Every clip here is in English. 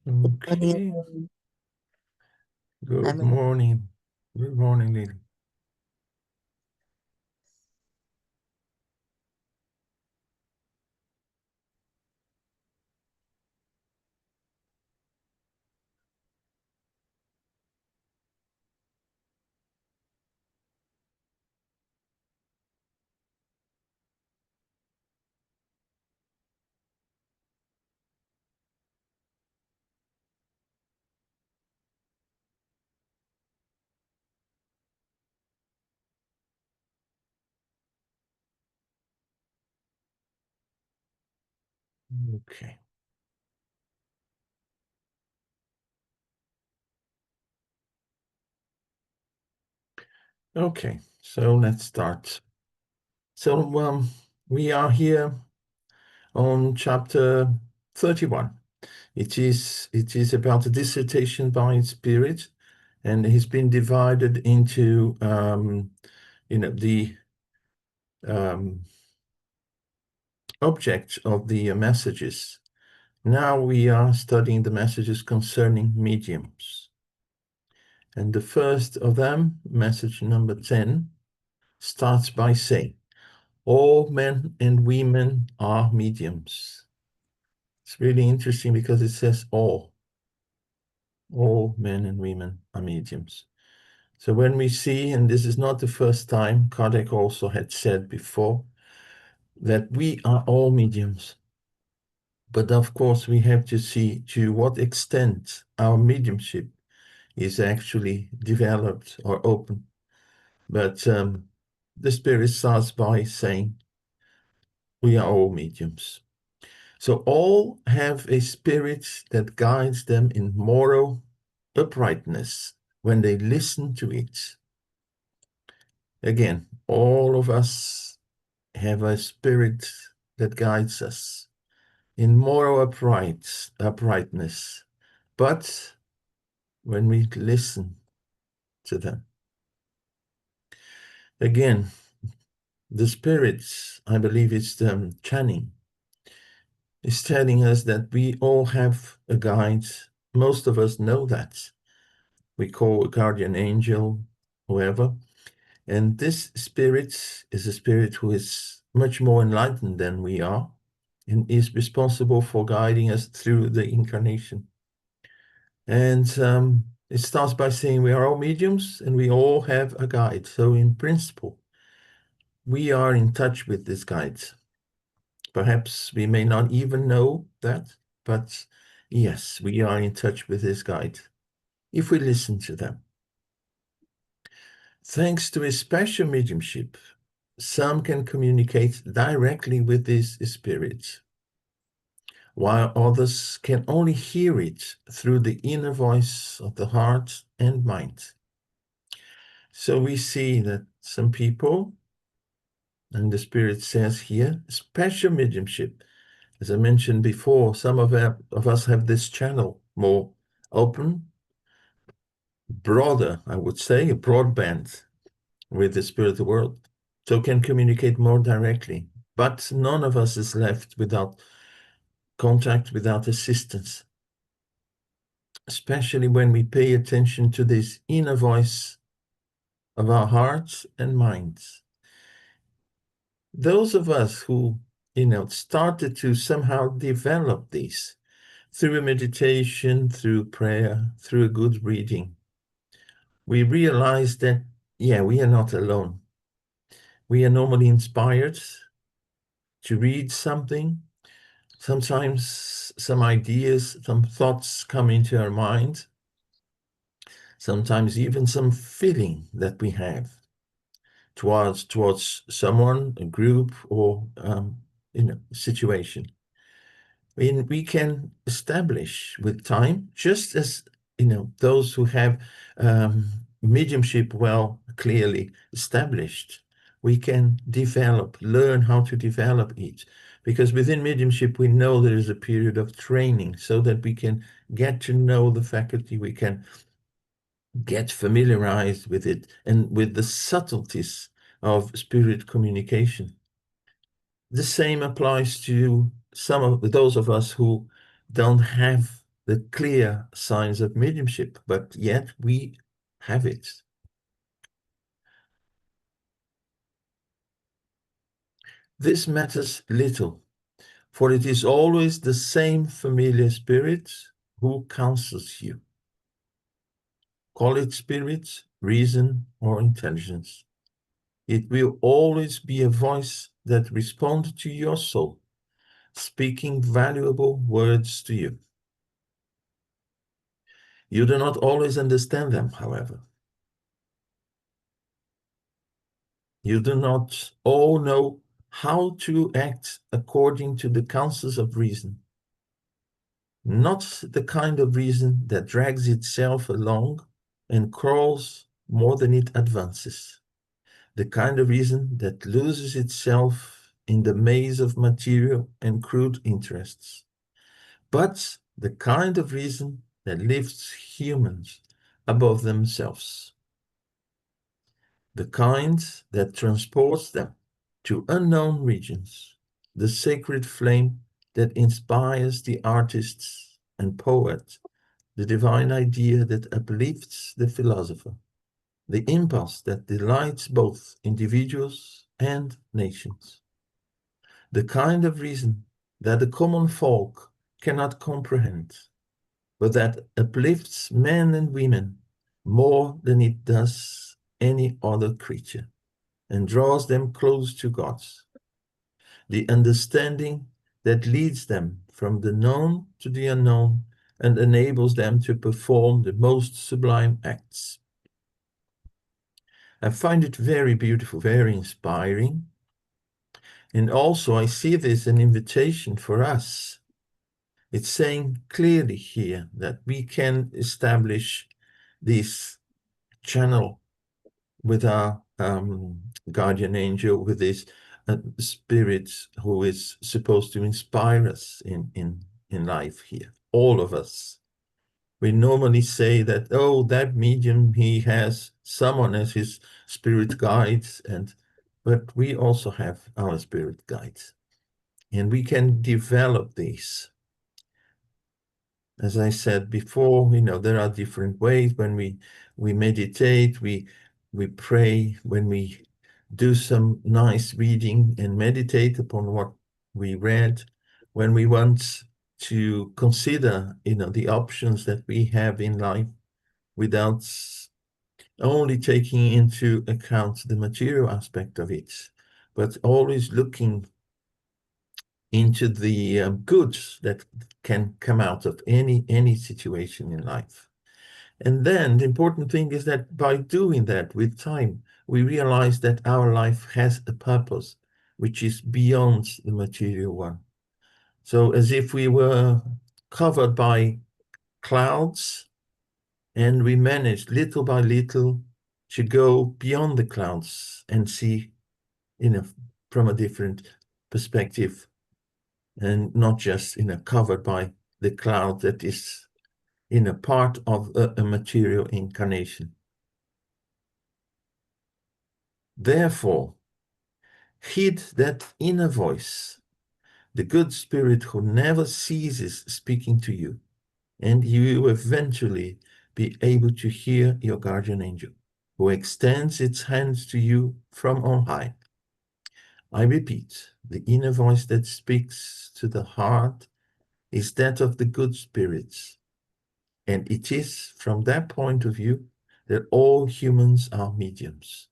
Okay. Good I'm morning. Good morning, Lily. Okay. Okay. So let's start. So we are here on chapter 31. It is about a dissertation by Spirit, and it's been divided into the objects of the messages. Now we are studying the messages concerning mediums. And the first of them, message number 10, starts by saying, all men and women are mediums. It's really interesting because it says all. All men and women are mediums. So when we see, and this is not the first time, Kardec also had said before, that we are all mediums. But of course, we have to see to what extent our mediumship is actually developed or open. But the Spirit starts by saying, we are all mediums. So all have a spirit that guides them in moral uprightness when they listen to it. Again, all of us have a spirit that guides us in moral uprightness. But when we listen to them, again, the spirits, I believe it's Channing, is telling us that we all have a guide. Most of us know that. We call a guardian angel, whoever. And this spirit is a spirit who is much more enlightened than we are and is responsible for guiding us through the incarnation. And it starts by saying we are all mediums and we all have a guide. So in principle, we are in touch with this guide. Perhaps we may not even know that, but yes, we are in touch with this guide if we listen to them. Thanks to his special mediumship, some can communicate directly with this spirit, while others can only hear it through the inner voice of the heart and mind. So we see that some people, and the Spirit says here, special mediumship. As I mentioned before, some of us have this channel more open, broader, I would say, a broadband with the spiritual world, so can communicate more directly. But none of us is left without contact, without assistance, especially when we pay attention to this inner voice of our hearts and minds. Those of us who, started to somehow develop these through a meditation, through prayer, through a good reading, we realize that, yeah, we are not alone. We are normally inspired to read something. Sometimes some ideas, some thoughts come into our mind. Sometimes even some feeling that we have towards someone, a group, or situation. We can establish with time, just as those who have mediumship well clearly established, we can learn how to develop it. Because within mediumship, we know there is a period of training so that we can get to know the faculty, we can get familiarized with it and with the subtleties of spirit communication. The same applies to some of those of us who don't have the clear signs of mediumship, but yet we have it. This matters little, for it is always the same familiar spirit who counsels you. Call it spirit, reason, or intelligence. It will always be a voice that responds to your soul, speaking valuable words to you. You do not always understand them, however. You do not all know how to act according to the counsels of reason. Not the kind of reason that drags itself along and crawls more than it advances. The kind of reason that loses itself in the maze of material and crude interests. But the kind of reason that lifts humans above themselves. The kind that transports them to unknown regions, the sacred flame that inspires the artists and poet, the divine idea that uplifts the philosopher, the impulse that delights both individuals and nations, the kind of reason that the common folk cannot comprehend, but that uplifts men and women more than it does any other creature, and draws them close to God. The understanding that leads them from the known to the unknown and enables them to perform the most sublime acts. I find it very beautiful, very inspiring. And also I see this an invitation for us. It's saying clearly here that we can establish this channel with our guardian angel, with this spirit who is supposed to inspire us in life here, all of us. We normally say that, oh, that medium, he has someone as his spirit guides, but we also have our spirit guides, and we can develop these. As I said before, there are different ways. When we meditate, we pray, when we do some nice reading and meditate upon what we read, when we want to consider, the options that we have in life without only taking into account the material aspect of it, but always looking into the goods that can come out of any situation in life. And then the important thing is that by doing that with time, we realize that our life has a purpose, which is beyond the material one. So as if we were covered by clouds, and we managed little by little to go beyond the clouds and see, from a different perspective, and not just, covered by the cloud that is, part of a material incarnation. Therefore, heed that inner voice, the good spirit who never ceases speaking to you, and you will eventually be able to hear your guardian angel, who extends its hands to you from on high. I repeat, the inner voice that speaks to the heart is that of the good spirits, and it is from that point of view that all humans are mediums.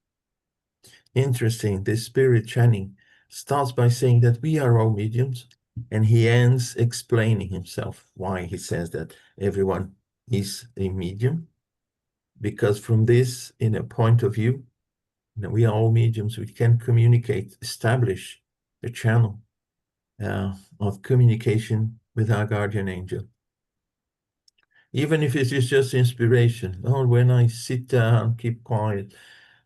Interesting, this spirit Channing starts by saying that we are all mediums, and he ends explaining himself why he says that everyone is a medium. Because from this, point of view, we are all mediums. We can communicate, establish a channel of communication with our guardian angel. Even if it is just inspiration. Oh, when I sit down, keep quiet,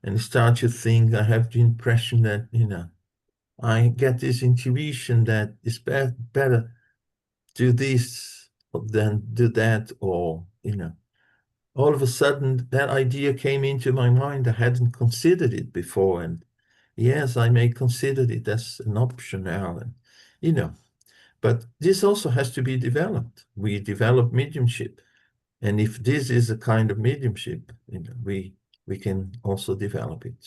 and start to think, I have the impression that, I get this intuition that it's better do this than do that, or, all of a sudden that idea came into my mind. I hadn't considered it before, and yes, I may consider it as an option now, and, But this also has to be developed. We develop mediumship. And if this is a kind of mediumship, we can also develop it.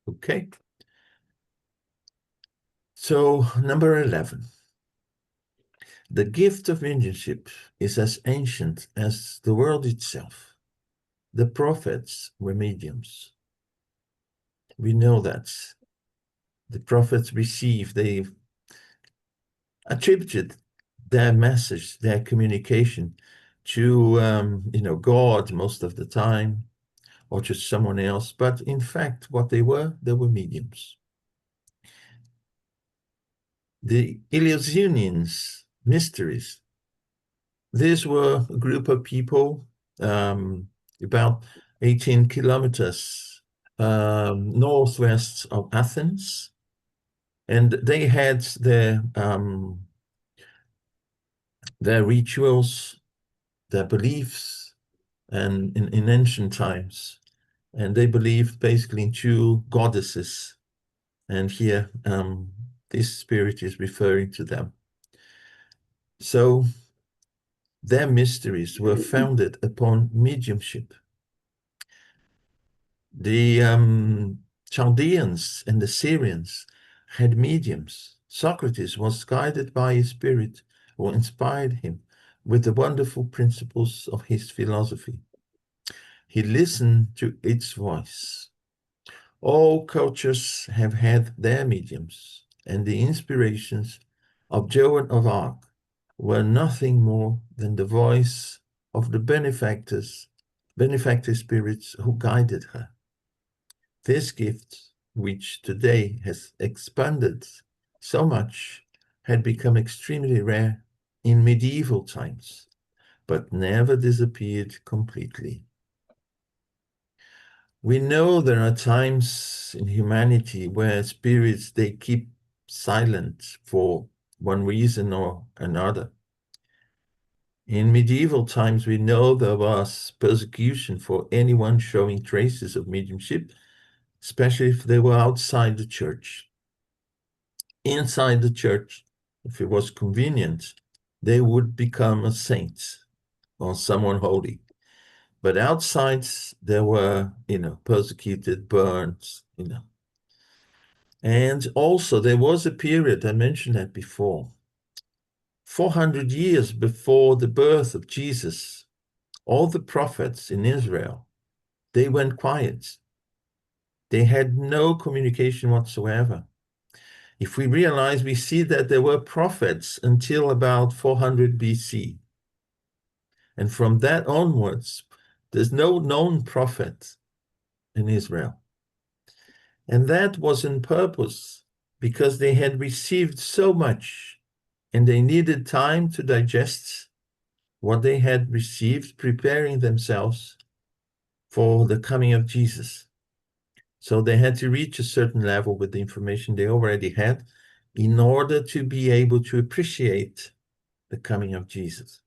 Okay. So number 11. The gift of mediumship is as ancient as the world itself. The prophets were mediums. We know that. The prophets they attributed their message, their communication to, God most of the time, or to someone else. But in fact, what they were mediums. The Eleusinians, mysteries, these were a group of people about 18 kilometers northwest of Athens, and they had their rituals, their beliefs, and in ancient times, and they believed basically in two goddesses, and here this spirit is referring to them. So their mysteries were founded upon mediumship. The Chaldeans and the Syrians had mediums. Socrates was guided by a spirit who inspired him with the wonderful principles of his philosophy. He listened to its voice. All cultures have had their mediums, and the inspirations of Joan of Arc were nothing more than the voice of the benefactor spirits who guided her. This gift, which today has expanded so much, had become extremely rare in medieval times, but never disappeared completely. We know there are times in humanity where spirits, they keep silent for one reason or another. In medieval times, we know there was persecution for anyone showing traces of mediumship, especially if they were outside the church. Inside the church, if it was convenient, they would become a saint or someone holy. But outside, there were, persecuted, burned, And also, there was a period, I mentioned that before, 400 years before the birth of Jesus, all the prophets in Israel, they went quiet. They had no communication whatsoever. If we realize, we see that there were prophets until about 400 BC. And from that onwards, there's no known prophet in Israel. And that was on purpose, because they had received so much and they needed time to digest what they had received, preparing themselves for the coming of Jesus. So they had to reach a certain level with the information they already had in order to be able to appreciate the coming of Jesus.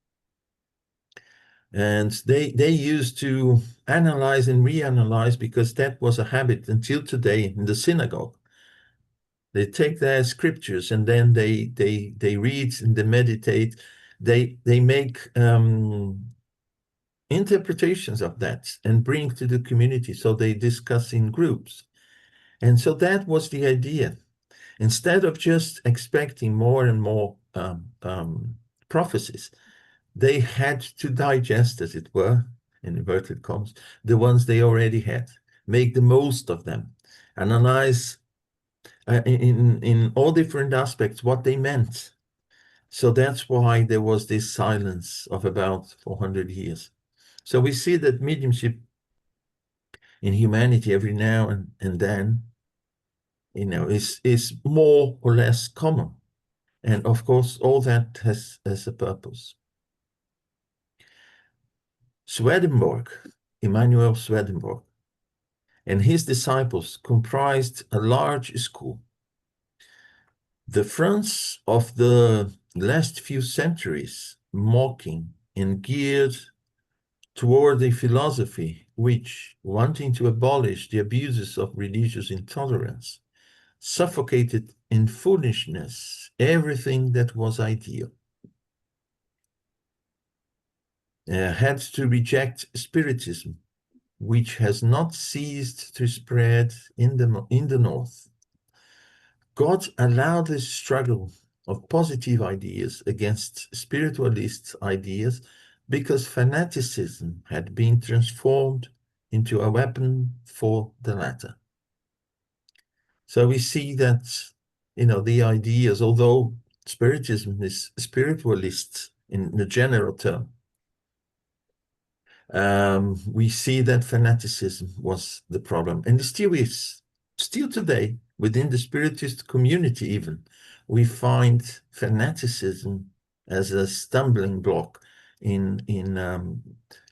And they used to analyze and reanalyze, because that was a habit until today in the synagogue. They take their scriptures and then they read and they meditate. They make interpretations of that and bring to the community. So they discuss in groups. And so that was the idea. Instead of just expecting more and more prophecies, they had to digest, as it were, in inverted commas, the ones they already had, make the most of them, analyze in all different aspects what they meant. So that's why there was this silence of about 400 years. So we see that mediumship in humanity every now and then, is more or less common. And of course, all that has a purpose. Swedenborg, Emanuel Swedenborg, and his disciples comprised a large school. The France of the last few centuries, mocking and geared toward a philosophy which, wanting to abolish the abuses of religious intolerance, suffocated in foolishness everything that was ideal. Had to reject Spiritism, which has not ceased to spread in the North. God allowed this struggle of positive ideas against spiritualist ideas because fanaticism had been transformed into a weapon for the latter. So we see that, the ideas, although Spiritism is spiritualist in the general term, we see that fanaticism was the problem, and it still is. Still today, within the Spiritist community even, we find fanaticism as a stumbling block in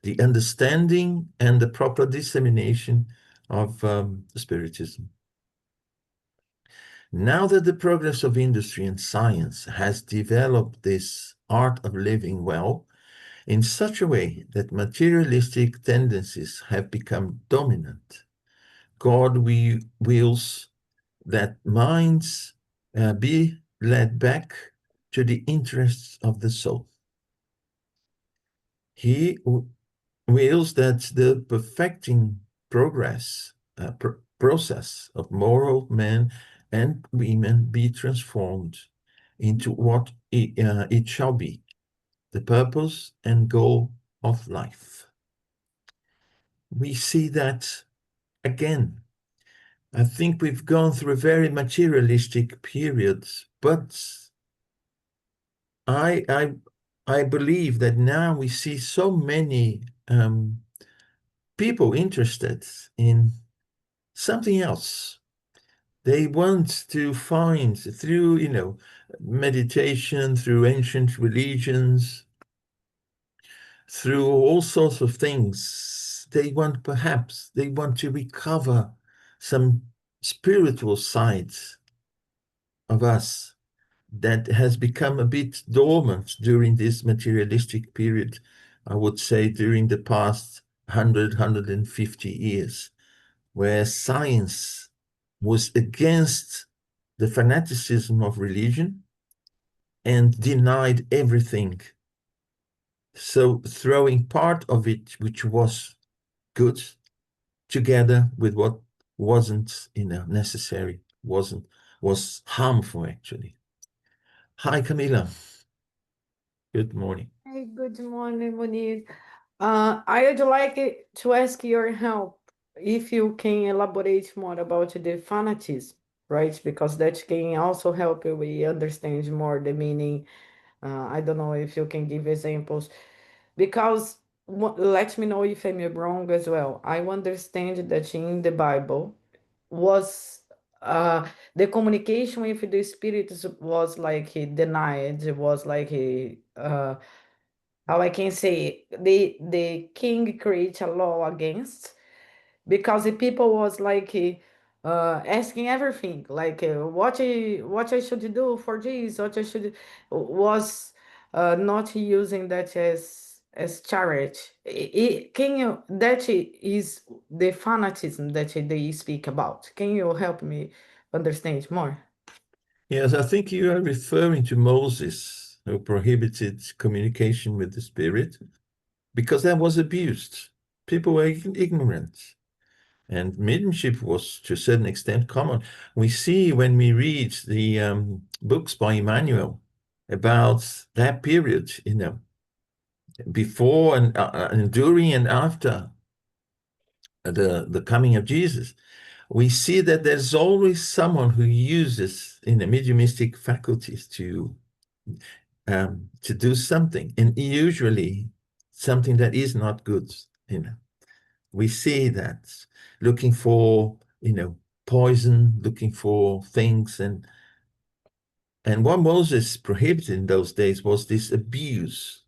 the understanding and the proper dissemination of Spiritism. Now that the progress of industry and science has developed this art of living well, in such a way that materialistic tendencies have become dominant, God wills that minds be led back to the interests of the soul. He wills that the perfecting process of moral men and women be transformed into what it shall be, the purpose and goal of life. We see that again. I think we've gone through a very materialistic period, but I believe that now we see so many people interested in something else. They want to find through, meditation, through ancient religions, through all sorts of things. They want to recover some spiritual sides of us that has become a bit dormant during this materialistic period, I would say during the past 150 years, where science was against the fanaticism of religion and denied everything. So throwing part of it, which was good, together with what wasn't, necessary, was harmful actually. Hi, Camila. Good morning. Hey, good morning, Monique. I would like to ask your help if you can elaborate more about the fanatism, right? Because that can also help we understand more the meaning. I don't know if you can give examples because let me know if I'm wrong as well. I understand that in the Bible was the communication with the spirits was like denied, it was like how I can say the king create a law against because the people was like asking everything like what I should do for this, what I should was not using that as charity. Can you that is the fanatism that they speak about? Can you help me understand more? Yes, I think you are referring to Moses, who prohibited communication with the spirit because that was abused. People were ignorant. And mediumship was, to a certain extent, common. We see when we read the books by Emmanuel about that period, before and during and after the coming of Jesus, we see that there's always someone who uses mediumistic faculties to do something, and usually something that is not good. We see that looking for poison, looking for things, and what Moses prohibited in those days was this abuse,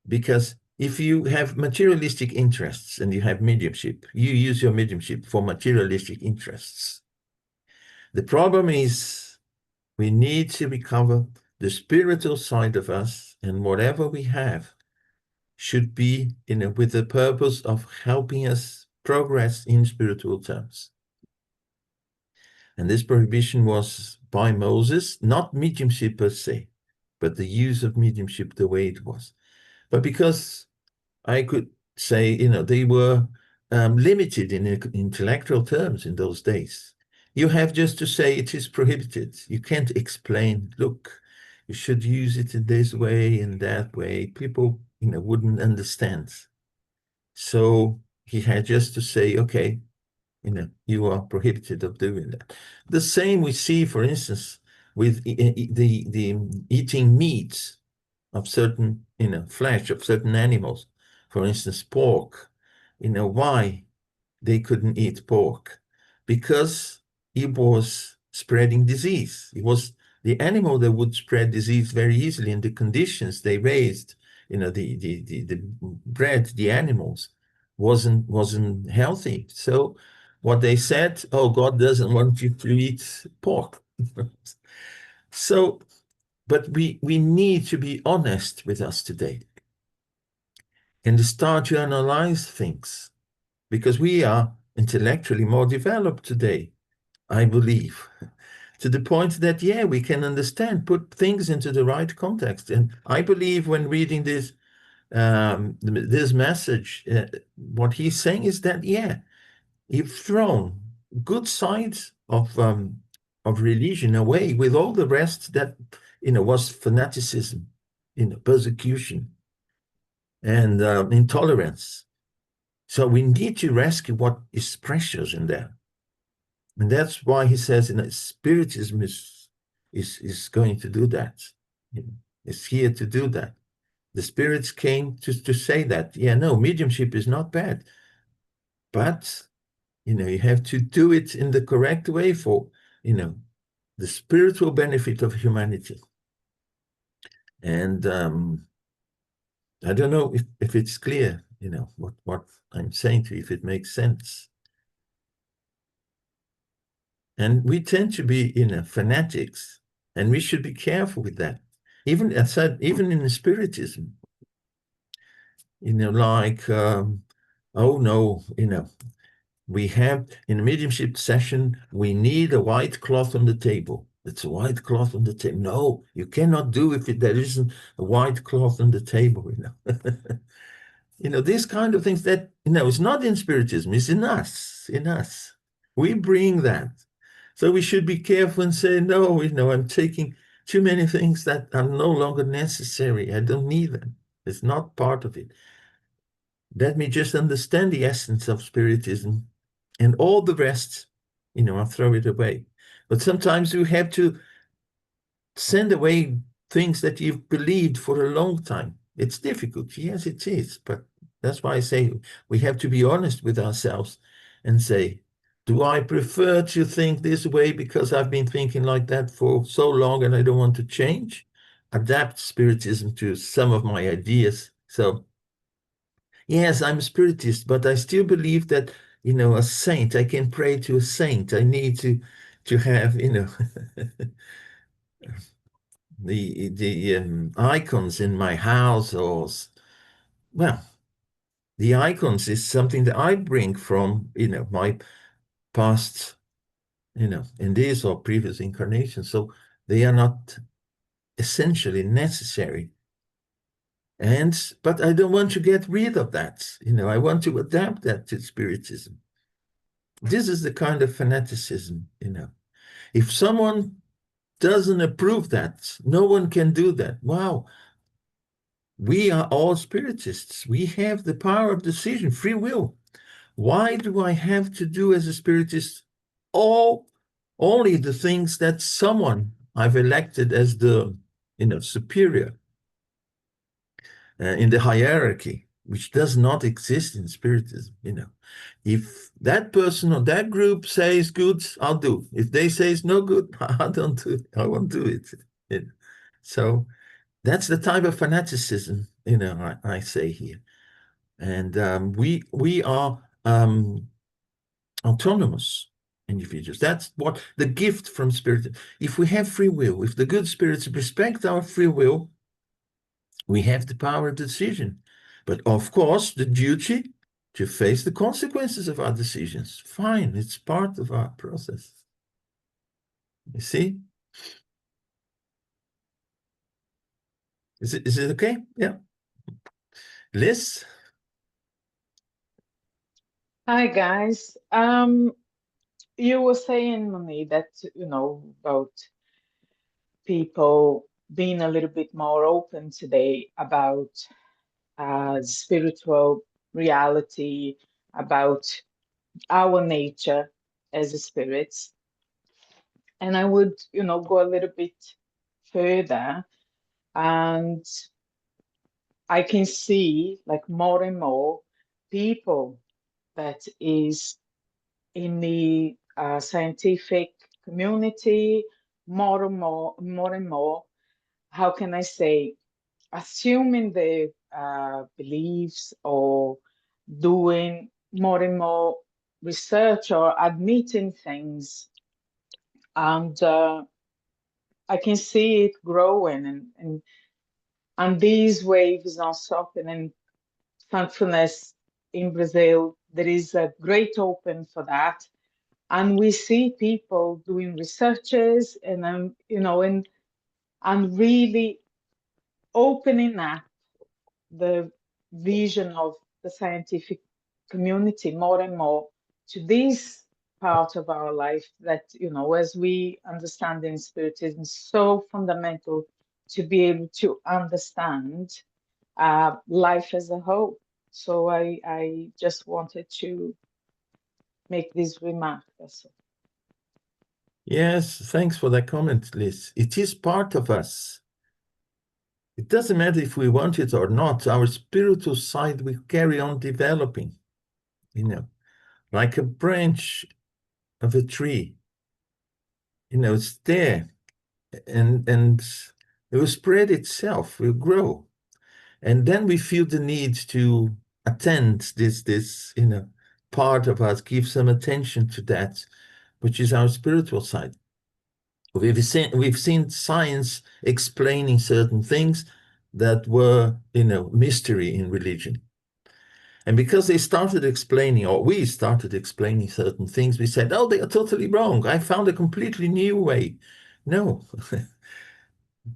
because if you have materialistic interests and you have mediumship, you use your mediumship for materialistic interests. The problem is we need to recover the spiritual side of us, and whatever we have should be with the purpose of helping us progress in spiritual terms. And this prohibition was by Moses, not mediumship per se, but the use of mediumship the way it was. But because I could say, they were limited in intellectual terms in those days. You have just to say it is prohibited. You can't explain, look, you should use it in this way and that way. People, wouldn't understand. So he had just to say, okay, you are prohibited of doing that. The same we see, for instance, with the eating meat of certain, flesh of certain animals. For instance, pork. Why they couldn't eat pork? Because it was spreading disease. It was the animal that would spread disease very easily in the conditions they raised. The bred the animals wasn't healthy. So what they said, oh, God doesn't want you to eat pork. So, but we need to be honest with us today and start to analyze things, because we are intellectually more developed today, I believe, to the point that, yeah, we can understand, put things into the right context. And I believe when reading this message, what he's saying is that, yeah, you've thrown good sides of religion away with all the rest that was fanaticism, persecution, and intolerance. So we need to rescue what is precious in there, and that's why he says, Spiritism is going to do that. It's here to do that. The spirits came to say that, yeah, no, mediumship is not bad, but you have to do it in the correct way for, the spiritual benefit of humanity. And I don't know if it's clear, what I'm saying to you, if it makes sense. And we tend to be, fanatics, and we should be careful with that. Even, I said, even in the Spiritism, like, oh no, we have, in a mediumship session, we need a white cloth on the table. It's a white cloth on the table. No, you cannot do if there isn't a white cloth on the table, these kind of things that, it's not in Spiritism, it's in us. We bring that. So we should be careful and say, no, I'm taking too many things that are no longer necessary. I don't need them. It's not part of it. Let me just understand the essence of Spiritism, and all the rest, I'll throw it away. But sometimes you have to send away things that you've believed for a long time. It's difficult. Yes, it is. But that's why I say we have to be honest with ourselves and say, do I prefer to think this way because I've been thinking like that for so long and I don't want to change? Adapt Spiritism to some of my ideas. So, yes, I'm a Spiritist, but I still believe that, a saint, I can pray to a saint. I need to have, the icons in my house, or, well, the icons is something that I bring from, my past, in this or previous incarnations. So they are not essentially necessary. But I don't want to get rid of that. I want to adapt that to Spiritism. This is the kind of fanaticism, If someone doesn't approve that, no one can do that. Wow. We are all Spiritists. We have the power of decision, free will. Why do I have to do as a Spiritist only the things that someone I've elected as the superior in the hierarchy, which does not exist in Spiritism? If that person or that group says good, I'll do. If they say it's no good, I don't do it. I won't do it. So that's the type of fanaticism, I say here. And we are autonomous individuals. That's what the gift from Spirit. If we have free will, if the good spirits respect our free will, we have the power of decision. But of course, the duty to face the consequences of our decisions. Fine, it's part of our process. You see? Is it okay? Yeah. Liz? Hi guys. You were saying, Moni, that about people being a little bit more open today about spiritual reality, about our nature as spirits. And I would, go a little bit further, and I can see like more and more people that is in the scientific community, more and more, how can I say, assuming the beliefs or doing more and more research or admitting things. And I can see it growing, and these waves are stopping. And thankfulness in Brazil, there is a great open for that. And we see people doing researches and really opening up the vision of the scientific community more and more to this part of our life that, as we understand in spiritism, so fundamental to be able to understand life as a whole. So I just wanted to make this remark. That's all. Yes, thanks for that comment, Liz. It is part of us. It doesn't matter if we want it or not. Our spiritual side will carry on developing, like a branch of a tree. It's there, and it will spread itself, will grow. And then we feel the need to attend this part of us, give some attention to that, which is our spiritual side. We've seen science explaining certain things that were, mystery in religion. And because they started explaining, or we started explaining certain things, we said, oh, they are totally wrong. I found a completely new way. No,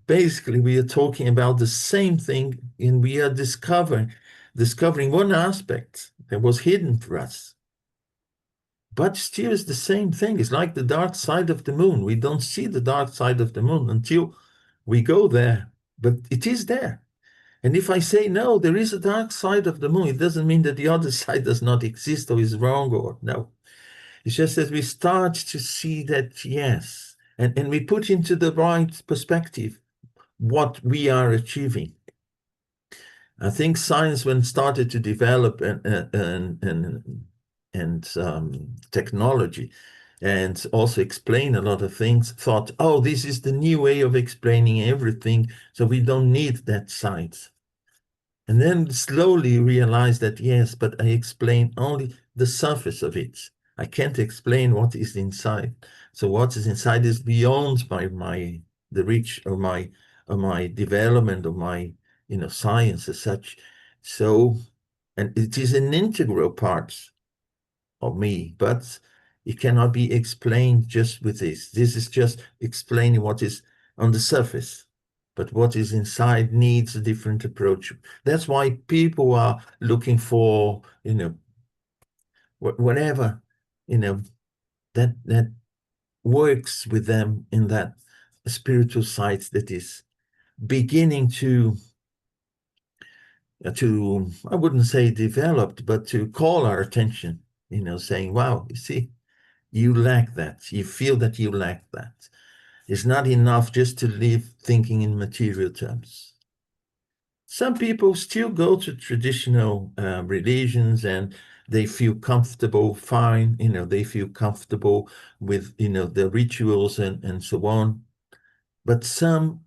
basically, we are talking about the same thing, and we are discovering one aspect that was hidden for us. But still, it's the same thing. It's like the dark side of the moon. We don't see the dark side of the moon until we go there, but it is there. And if I say, no, there is a dark side of the moon, it doesn't mean that the other side does not exist or is wrong or no. It's just that we start to see that, yes, and we put into the right perspective what we are achieving. I think science, when started to develop and technology, and also explain a lot of things, thought, oh, this is the new way of explaining everything, so we don't need that science. And then slowly realized that, yes, but I explain only the surface of it. I can't explain what is inside. So what is inside is beyond the reach of my development of my science as such. So, and it is an integral part of me, but it cannot be explained just with this. This is just explaining what is on the surface, but what is inside needs a different approach. That's why people are looking for, whatever, that works with them in that spiritual side that is beginning to I wouldn't say developed, but to call our attention, saying, wow, you see, you lack that. You feel that you lack that. It's not enough just to live thinking in material terms. Some people still go to traditional religions and they feel comfortable, fine, they feel comfortable with, the rituals and so on. But some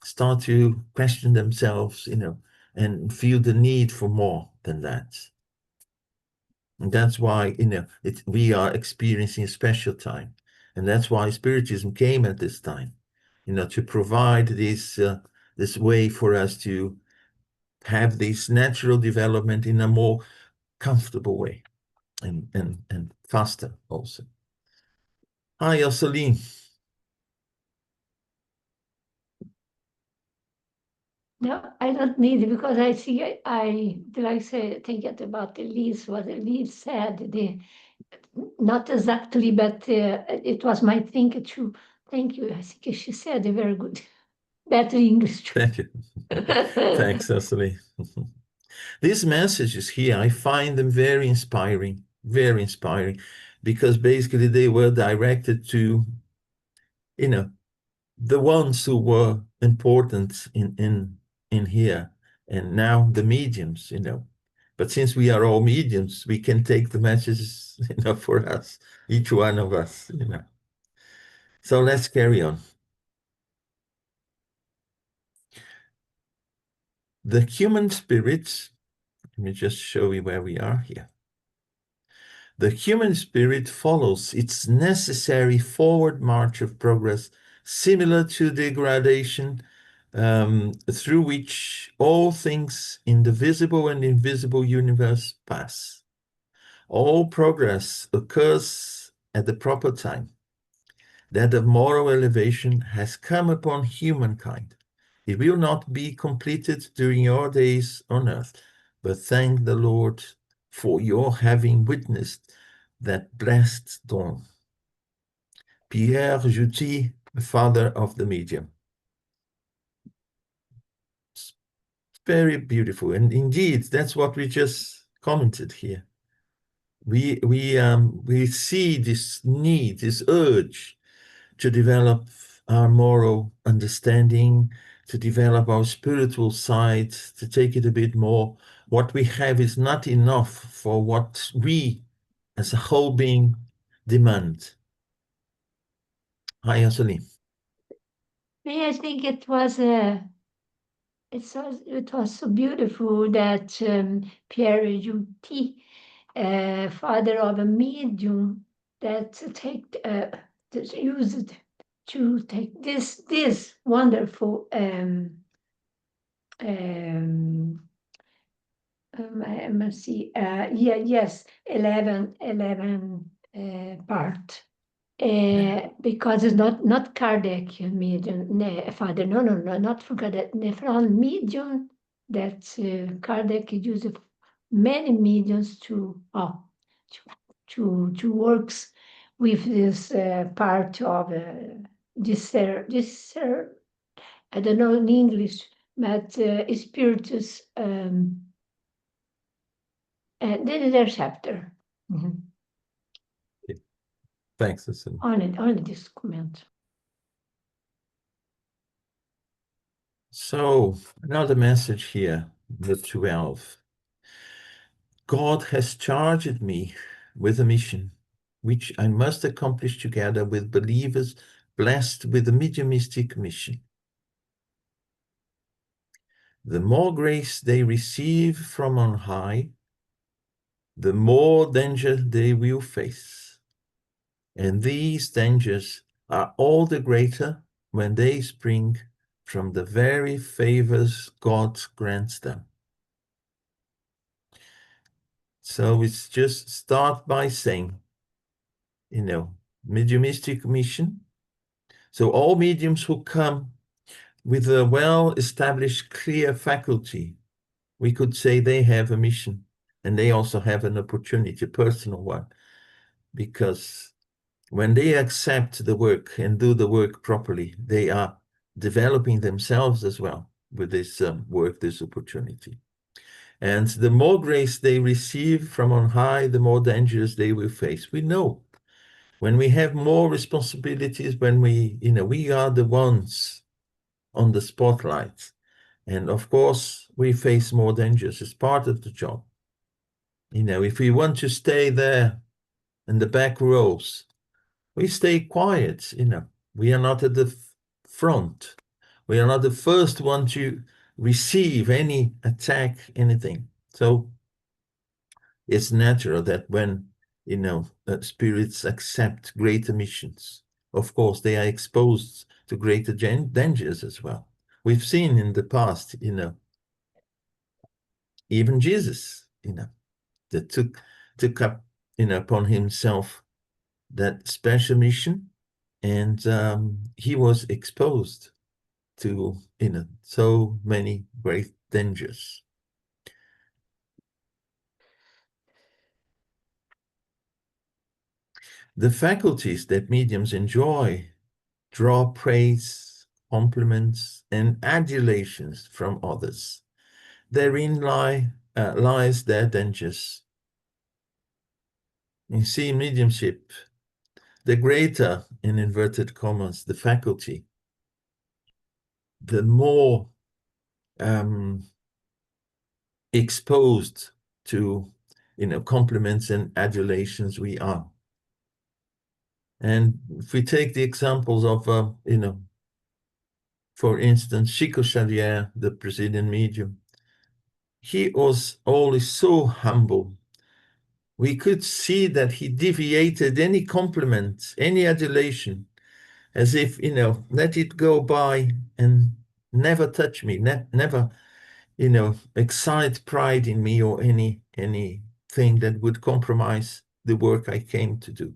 start to question themselves, and feel the need for more than that. And that's why, we are experiencing a special time. And that's why Spiritism came at this time, to provide this way for us to have this natural development in a more comfortable way and faster also. Hi, Yoseline. No, I don't need it because I see, I like say, thinking about Elise, what Elise said, not exactly, but it was my thinking too. Thank you. I think she said a very good, better English too. Thank you. Thanks, Cecily. These messages here, I find them very inspiring, because basically they were directed to, the ones who were important in here, and now the mediums, But since we are all mediums, we can take the messages, for us, each one of us, So let's carry on. The human spirit, let me just show you where we are here. The human spirit follows its necessary forward march of progress, similar to degradation, through which all things in the visible and invisible universe pass. All progress occurs at the proper time. That of moral elevation has come upon humankind. It will not be completed during your days on earth, but thank the Lord for your having witnessed that blessed dawn. Pierre Juty, the father of the medium. It's very beautiful, and indeed, that's what we just commented here. We see this need, this urge to develop our moral understanding, to develop our spiritual side, to take it a bit more. What we have is not enough for what we, as a whole being, demand. Hi, Asali. I think it was so beautiful that Pierre Juti, father of a medium, that used to take this wonderful I must see, 11 part. Because it's not Kardec medium, father, no, not from Kardec, from medium that Kardec used many mediums to works with this part of this I don't know in English, but spiritus. This is their chapter. Thanks, Asali. Only this comment. So, another message here, the 12. God has charged me with a mission, which I must accomplish together with believers blessed with a mediumistic mission. The more grace they receive from on high, the more danger they will face. And these dangers are all the greater when they spring from the very favors God grants them. So it's just start by saying, mediumistic mission. So all mediums who come with a well-established, clear faculty, we could say they have a mission, and they also have an opportunity, a personal one, because when they accept the work and do the work properly, they are developing themselves as well with this work, this opportunity. And the more grace they receive from on high, the more dangers they will face. We know when we have more responsibilities, when we are the ones on the spotlight. And of course, we face more dangers. It's part of the job. If we want to stay there in the back rows, we stay quiet. We are not at the front. We are not the first one to receive any attack, anything. So it's natural that when, spirits accept greater missions, of course, they are exposed to greater dangers as well. We've seen in the past, even Jesus, that took up, upon himself that special mission, and he was exposed to, so many great dangers. The faculties that mediums enjoy draw praise, compliments, and adulations from others. Therein lies their dangers. You see, mediumship, the greater, in inverted commas, the faculty, the more exposed to, compliments and adulations we are. And if we take the examples of, for instance, Chico Xavier, the Brazilian medium, he was always so humble. We could see that he deviated any compliment, any adulation, as if, let it go by and never touch me, never, excite pride in me or anything that would compromise the work I came to do.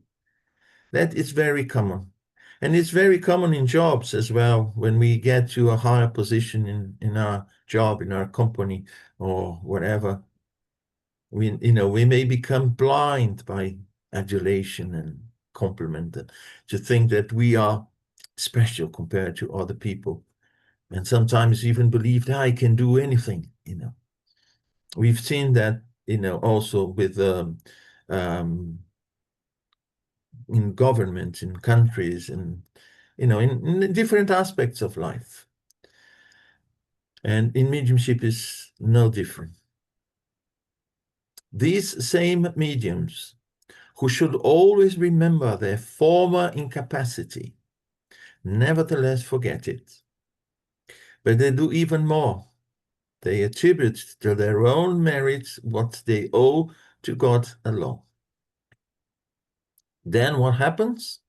That is very common. And it's very common in jobs as well. When we get to a higher position in our job, in our company, or whatever, we may become blind by adulation and compliment, to think that we are special compared to other people, and sometimes even believe that I can do anything. We've seen that also with in governments, in countries, and in different aspects of life. And in mediumship is no different. These same mediums, who should always remember their former incapacity, nevertheless forget it. But they do even more. They attribute to their own merits what they owe to God alone. Then what happens?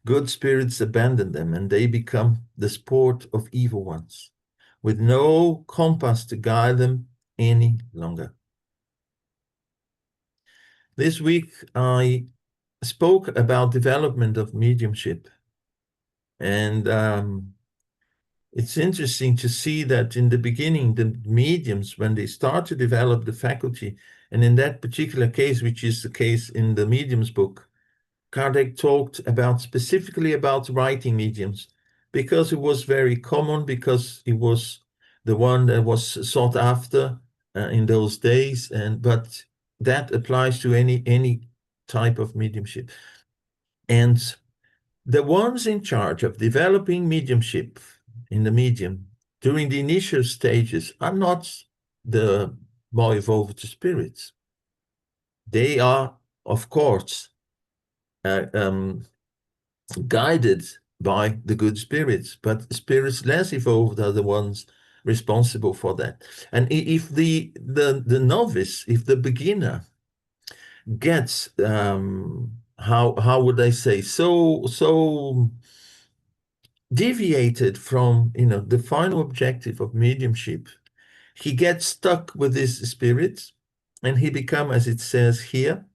Good spirits abandon them, and they become the sport of evil ones, with no compass to guide them any longer. This week, I spoke about development of mediumship, and it's interesting to see that in the beginning, the mediums, when they start to develop the faculty, and in that particular case, which is the case in the mediums book, Kardec talked specifically about writing mediums, because it was very common, because it was the one that was sought after in those days, but that applies to any type of mediumship. And the ones in charge of developing mediumship in the medium during the initial stages are not the more evolved spirits. They are, of course, guided by the good spirits, but spirits less evolved are the ones responsible for that. And if the novice, if the beginner gets how would I say, so deviated from the final objective of mediumship, he gets stuck with his spirits, and he becomes, as it says here,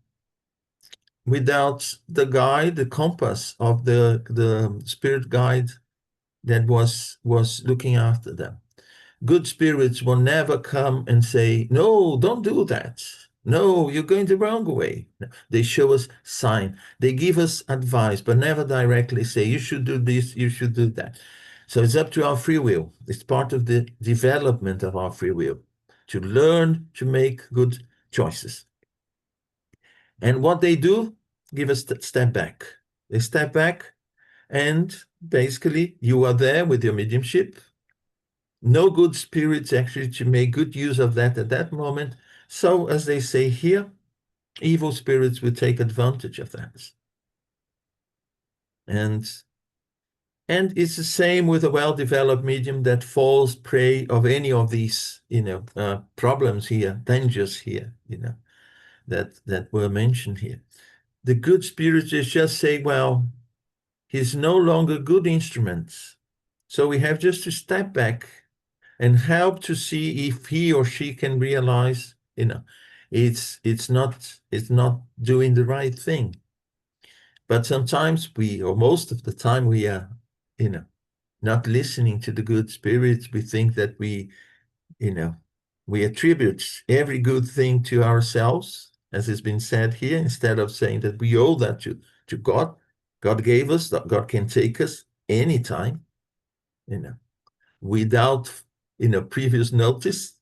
without the guide, the compass of the spirit guide that was looking after them. Good spirits will never come and say, no, don't do that. No, you're going the wrong way. They show us sign. They give us advice, but never directly say, you should do this, you should do that. So it's up to our free will. It's part of the development of our free will to learn to make good choices. And what they do, give us a step back. They step back, and basically you are there with your mediumship. No good spirits actually to make good use of that at that moment. So, as they say here, evil spirits will take advantage of that. And it's the same with a well-developed medium that falls prey of any of these, problems here, dangers here, that were mentioned here. The good spirits just say, well, he's no longer good instruments. So we have just to step back and help to see if he or she can realize, it's not doing the right thing. But sometimes or most of the time we are, not listening to the good spirits. We think that we attribute every good thing to ourselves, as has been said here, instead of saying that we owe that to God. God gave us, that God can take us anytime, without, previous notice.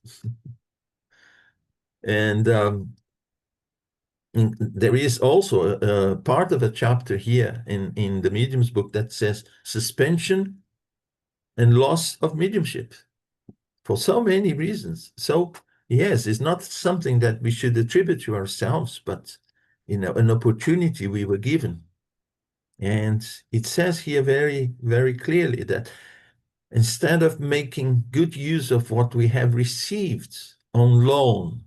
And there is also a part of a chapter here in the medium's book that says suspension and loss of mediumship for so many reasons. So yes, it's not something that we should attribute to ourselves, but an opportunity we were given. And it says here very, very clearly that instead of making good use of what we have received on loan,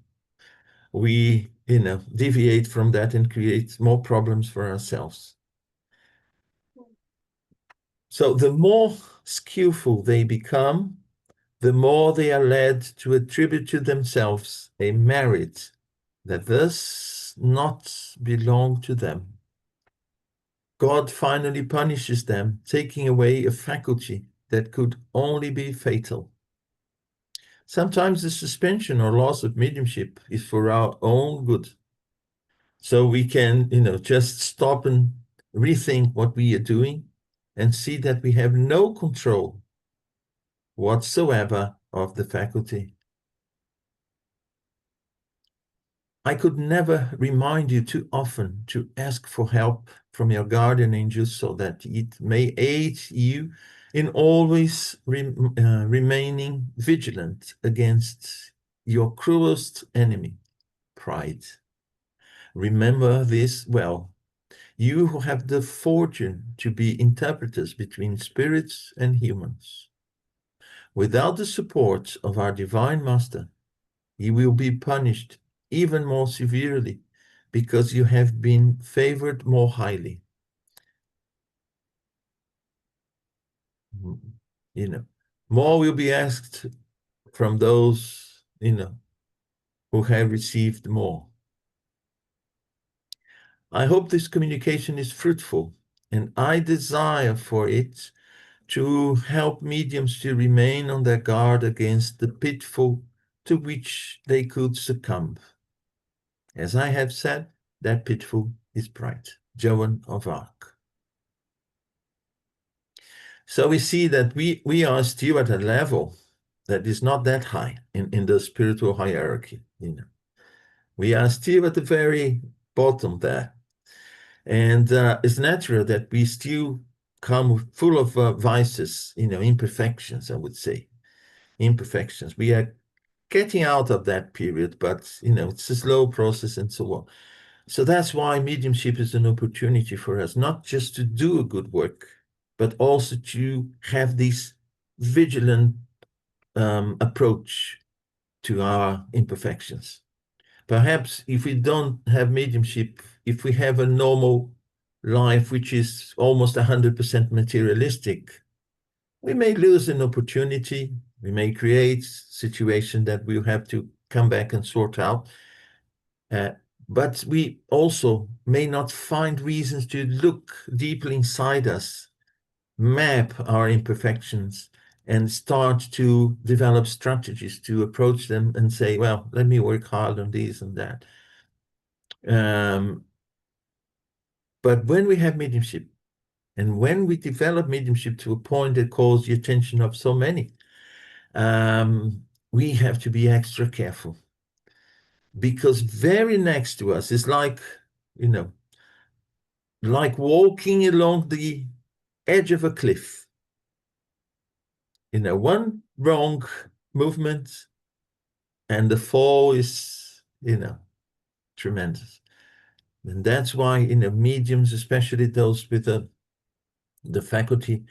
we deviate from that and create more problems for ourselves. So the more skillful they become, the more they are led to attribute to themselves a merit that does not belong to them. God finally punishes them, taking away a faculty that could only be fatal. Sometimes the suspension or loss of mediumship is for our own good. So we can, just stop and rethink what we are doing and see that we have no control whatsoever of the faculty. I could never remind you too often to ask for help from your guardian angels so that it may aid you in always remaining vigilant against your cruelest enemy, pride. Remember this well. You who have the fortune to be interpreters between spirits and humans. Without the support of our Divine Master, you will be punished even more severely because you have been favored more highly. More will be asked from those, who have received more. I hope this communication is fruitful, and I desire for it to help mediums to remain on their guard against the pitfall to which they could succumb. As I have said, that pitfall is pride. Joan of Arc. So we see that we are still at a level that is not that high in the spiritual hierarchy. We are still at the very bottom there. And it's natural that we still come full of vices, imperfections, I would say. Imperfections. We are getting out of that period, but, it's a slow process and so on. So that's why mediumship is an opportunity for us, not just to do a good work, but also to have this vigilant approach to our imperfections. Perhaps if we don't have mediumship, if we have a normal life which is almost 100% materialistic, we may lose an opportunity. We may create a situation that we'll have to come back and sort out. But we also may not find reasons to look deeply inside us, map our imperfections, and start to develop strategies to approach them and say, well, let me work hard on this and that. But when we have mediumship, and when we develop mediumship to a point that calls the attention of so many, we have to be extra careful. Because very next to us is like, like walking along the edge of a cliff. One wrong movement and the fall is, tremendous. And that's why, mediums, especially those with the faculty,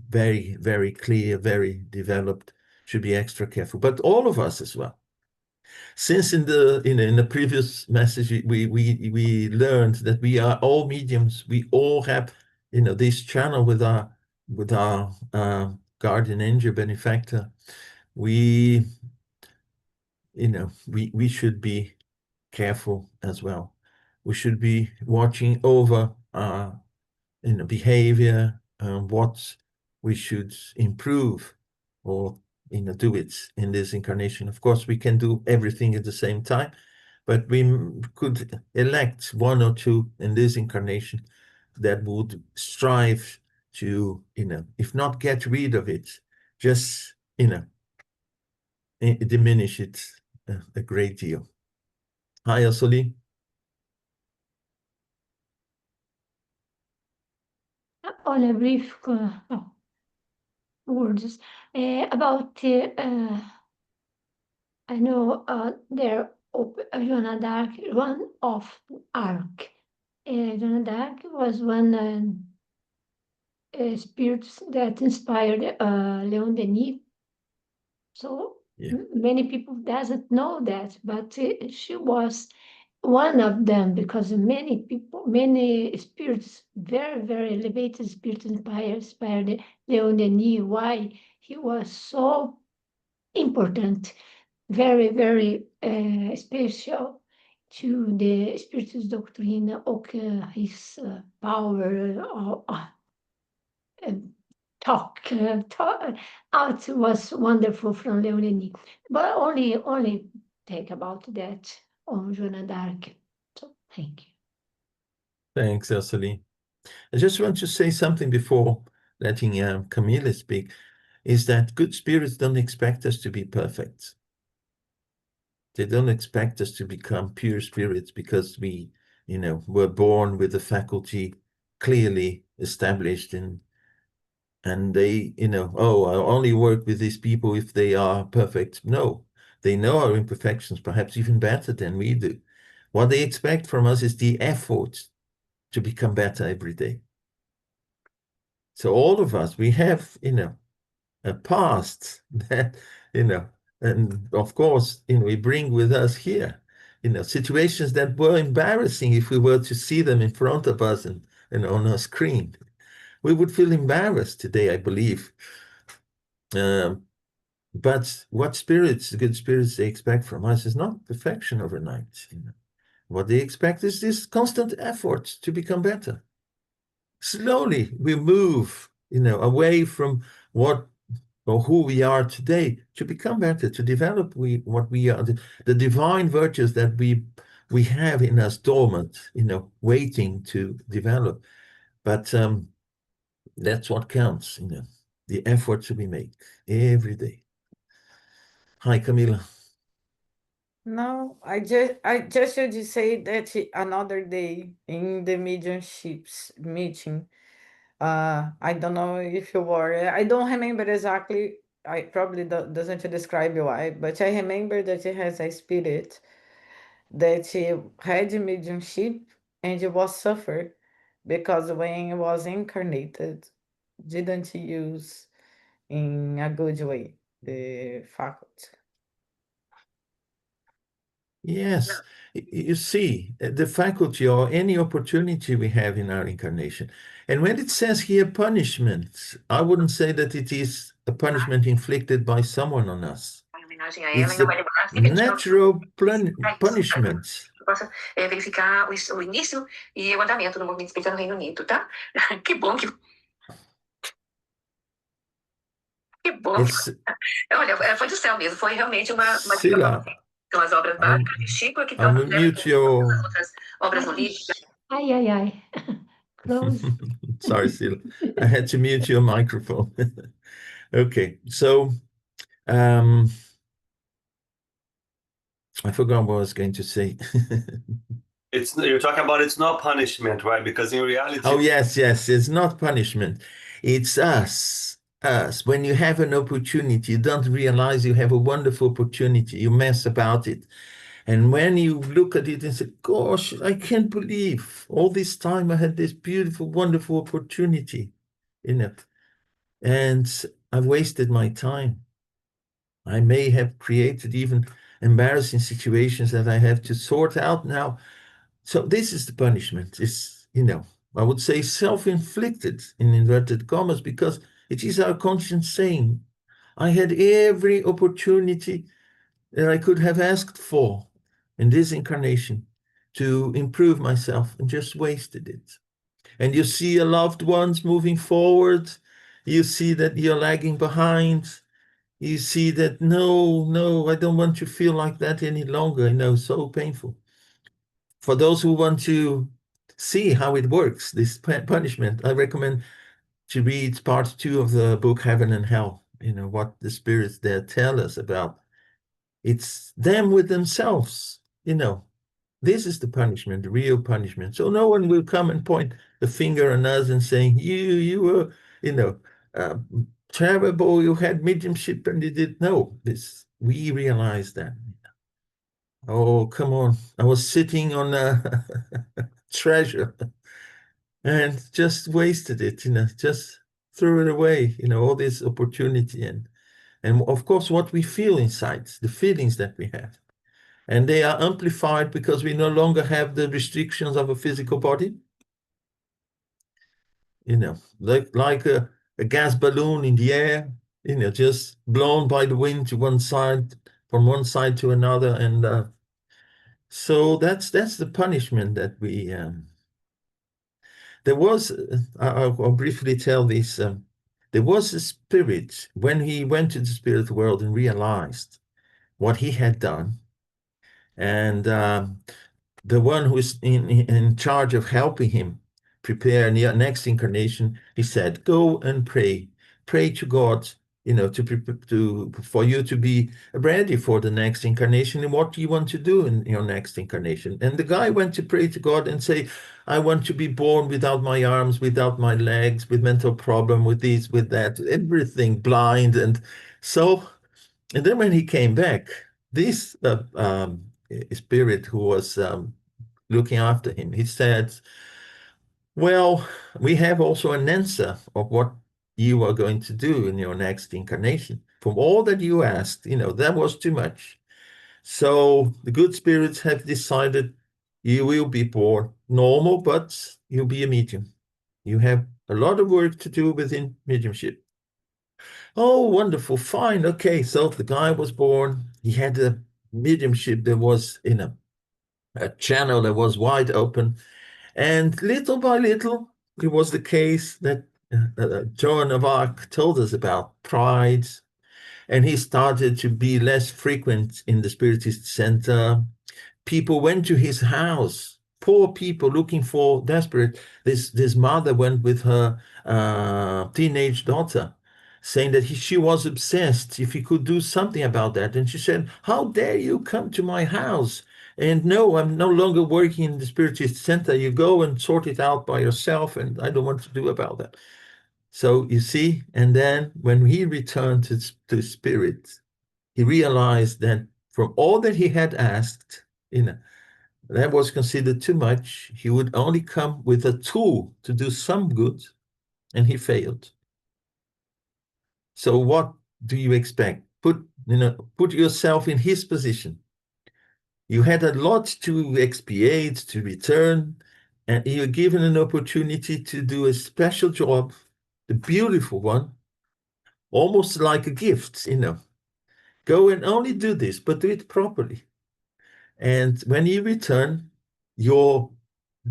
very, very clear, very developed, should be extra careful. But all of us as well. Since in the previous message we learned that we are all mediums, we all have this channel with our guardian angel benefactor. We should be careful as well. We should be watching over our behavior, what we should improve or do it in this incarnation. Of course, we can do everything at the same time, but we could elect one or two in this incarnation that would strive to, if not get rid of it, just, diminish it a great deal. Hi, Asoli. On a brief words about I know there Joanna d'Arc, one of Arc. Joanna d'Arc was one spirit that inspired Leon Denis. So many people doesn't know that, but she was one of them, because many people, many spirits, very, very elevated spirits inspired Leon Denis. Why he was so important, very, very special to the Spiritist doctrine of his power talk out was wonderful from Leonie, but only think about that on Joanna d'Arc. So thank you. Thanks, Asoli. I just want to say something before letting Camila speak, is that good spirits don't expect us to be perfect. They don't expect us to become pure spirits because we, were born with the faculty clearly established and they, oh, I only work with these people if they are perfect. No, they know our imperfections, perhaps even better than we do. What they expect from us is the effort to become better every day. So all of us, we have, a past that, and of course, we bring with us here, situations that were embarrassing if we were to see them in front of us and, on a screen. We would feel embarrassed today, I believe. But what spirits, good spirits, they expect from us is not perfection overnight. What they expect is this constant effort to become better. Slowly we move, away from what or who we are today to become better, to develop what we are, the divine virtues that we have in us dormant, waiting to develop. But that's what counts, the effort to be made every day. Hi, Camila. No, I just should say that another day in the mediumships meeting, I don't know if you were, I don't remember exactly, I probably doesn't describe why, but I remember that he has a spirit that he had mediumship and he was suffered because when he was incarnated, didn't use in a good way the faculty. Yes, you see, the faculty or any opportunity we have in our incarnation. And when it says here punishment, I wouldn't say that it is a punishment inflicted by someone on us. It's the natural punishment. Possa verificar o início e o andamento do movimento espírita no Reino Unido, tá? Que bom que... Que bom. Olha, foi do céu mesmo, foi realmente uma Sila, são as obras básicas de Chico que estão as outras obras no livro. Ai. Close. Sorry, Sila. I had to mute your microphone. Okay, so I forgot what I was going to say. You're talking about it's not punishment, right? Because in reality... Oh, yes, it's not punishment. It's us. When you have an opportunity, you don't realize you have a wonderful opportunity. You mess about it. And when you look at it and say, gosh, I can't believe all this time I had this beautiful, wonderful opportunity in it. And I've wasted my time. I may have created even embarrassing situations that I have to sort out now. So this is the punishment. It's, I would say self-inflicted in inverted commas, because it is our conscience saying, I had every opportunity that I could have asked for in this incarnation to improve myself and just wasted it. And you see your loved ones moving forward, You see that you're lagging behind. You see that, no, I don't want to feel like that any longer. So painful. For those who want to see how it works, this punishment, I recommend to read part 2 of the book Heaven and Hell, what the spirits there tell us about. It's them with themselves, This is the punishment, the real punishment. So no one will come and point the finger on us and saying, you were, uh, terrible, you had mediumship and you did. No, we realize that. Oh, come on. I was sitting on a treasure and just wasted it, just threw it away, all this opportunity. And of course, what we feel inside, the feelings that we have. And they are amplified because we no longer have the restrictions of a physical body. Like a gas balloon in the air, just blown by the wind to one side, from one side to another. And so that's the punishment that we there was. I'll briefly tell this. There was a spirit when he went to the spirit world and realized what he had done, and the one who is in charge of helping him prepare the next incarnation, he said, "Go and pray to God, for you to be ready for the next incarnation and what you want to do in your next incarnation." And the guy went to pray to God and say, "I want to be born without my arms, without my legs, with mental problem, with this, with that, everything, blind." And then when he came back, this spirit who was looking after him, he said, "Well, we have also an answer of what you are going to do in your next incarnation. From all that you asked, that was too much. So the good spirits have decided you will be born normal, but you'll be a medium. You have a lot of work to do within mediumship." Oh, wonderful, fine, okay. So the guy was born. He had a mediumship that was in a channel that was wide open. And little by little, it was the case that Joan of Arc told us about, pride, and he started to be less frequent in the Spiritist center. People went to his house, poor people looking for desperate. This mother went with her teenage daughter, saying that she was obsessed if he could do something about that. And she said, "How dare you come to my house? And no, I'm no longer working in the Spiritist center. You go and sort it out by yourself, and I don't want to do about that." So you see, and then when he returned to spirit, he realized that from all that he had asked, that was considered too much. He would only come with a tool to do some good, and he failed. So what do you expect? Put yourself in his position. You had a lot to expiate, to return, and you're given an opportunity to do a special job, the beautiful one, almost like a gift, Go and only do this, but do it properly. And when you return, your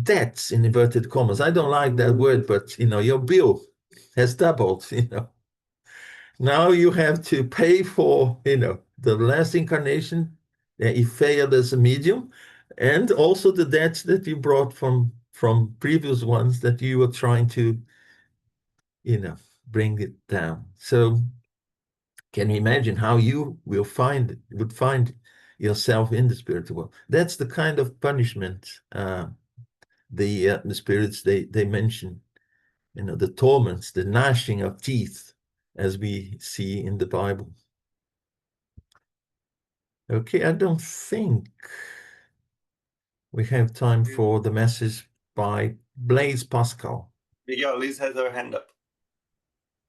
debts, in inverted commas, I don't like that word, but, your bill has doubled, Now you have to pay for, the last incarnation that you failed as a medium, and also the debts that you brought from previous ones that you were trying to, bring it down. So can you imagine how you would find yourself in the spiritual world? That's the kind of punishment the spirits they mention, the torments, the gnashing of teeth, as we see in the Bible. Okay, I don't think we have time for the message by Blaise Pascal. Yeah, Liz has her hand up.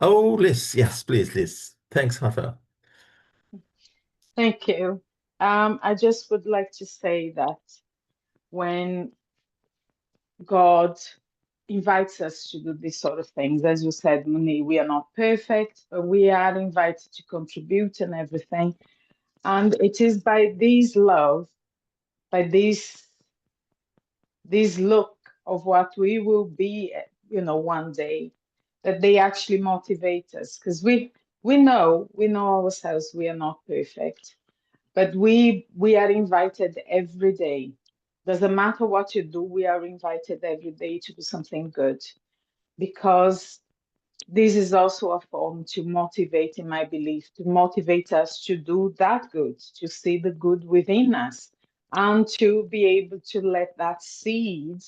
Oh, Liz, yes, please, Liz. Thanks, Rafael. Thank you. I just would like to say that when God invites us to do these sort of things, as you said, Moni, we are not perfect, but we are invited to contribute and everything. And it is by this love, by this look of what we will be, one day, that they actually motivate us, because we know ourselves, we are not perfect, but we are invited every day. Doesn't matter what you do, we are invited every day to do something good, because this is also a form to motivate, in my belief, to motivate us to do that good, to see the good within us, and to be able to let that seed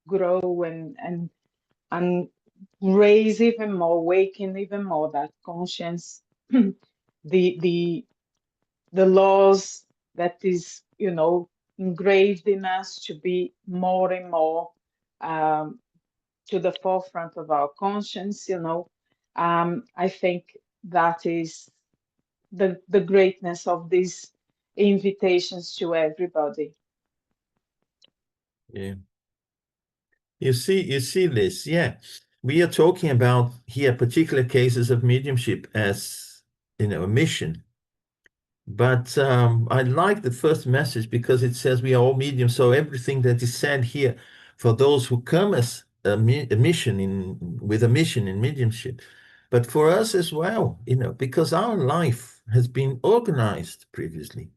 grow and raise even more, awaken even more that conscience, the laws that is, engraved in us to be more and more to the forefront of our conscience. I think that is the greatness of these invitations to everybody. Yeah. You see, Liz, yeah. We are talking about here particular cases of mediumship as, a mission. But I like the first message because it says we are all mediums. So everything that is said here for those who come as a mission with a mission in mediumship, but for us as well, because our life has been organized previously.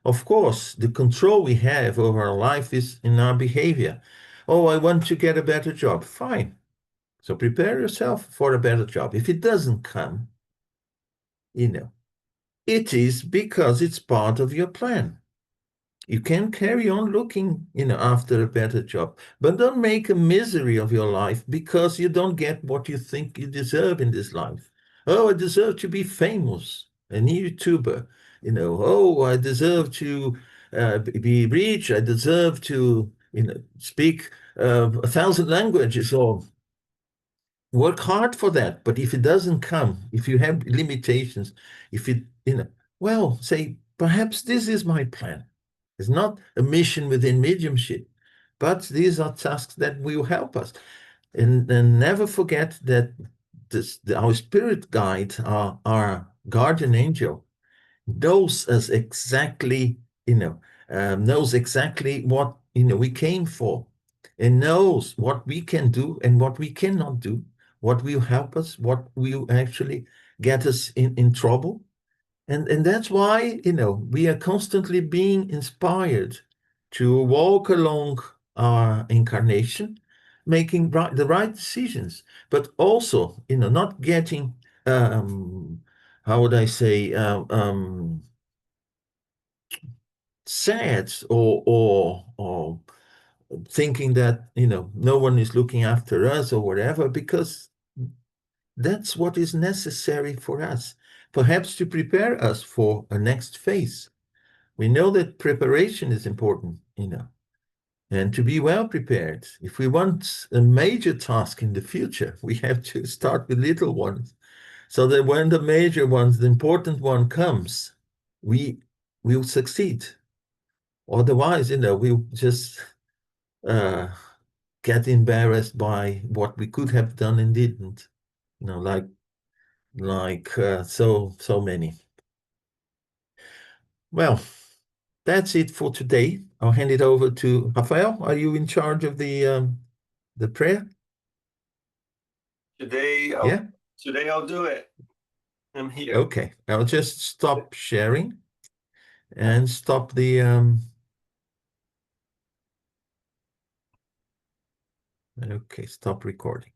Of course, the control we have over our life is in our behavior. Oh, I want to get a better job. Fine. So prepare yourself for a better job. If it doesn't come, it is because it's part of your plan. You can carry on looking, after a better job, but don't make a misery of your life because you don't get what you think you deserve in this life. Oh, I deserve to be famous, a YouTuber. Oh, I deserve to be rich. I deserve to, speak 1,000 languages, or work hard for that. But if it doesn't come, if you have limitations, if it, well, say, perhaps this is my plan. It's not a mission within mediumship, but these are tasks that will help us. And never forget that our spirit guide, our guardian angel, knows us exactly, knows exactly what, we came for, and knows what we can do and what we cannot do, what will help us, what will actually get us in trouble. And that's why, we are constantly being inspired to walk along our incarnation, making the right decisions, but also, not getting, how would I say, sad or thinking that, no one is looking after us or whatever, because that's what is necessary for us, perhaps to prepare us for a next phase. We know that preparation is important, and to be well prepared. If we want a major task in the future, we have to start with little ones, so that when the major ones, the important one comes, we will succeed. Otherwise, we'll just get embarrassed by what we could have done and didn't, like so many. Well, that's it for today. I'll hand it over to Rafael. Are you in charge of the prayer? Today, I'll do it. I'm here. Okay, I'll just stop sharing and stop the okay, stop recording.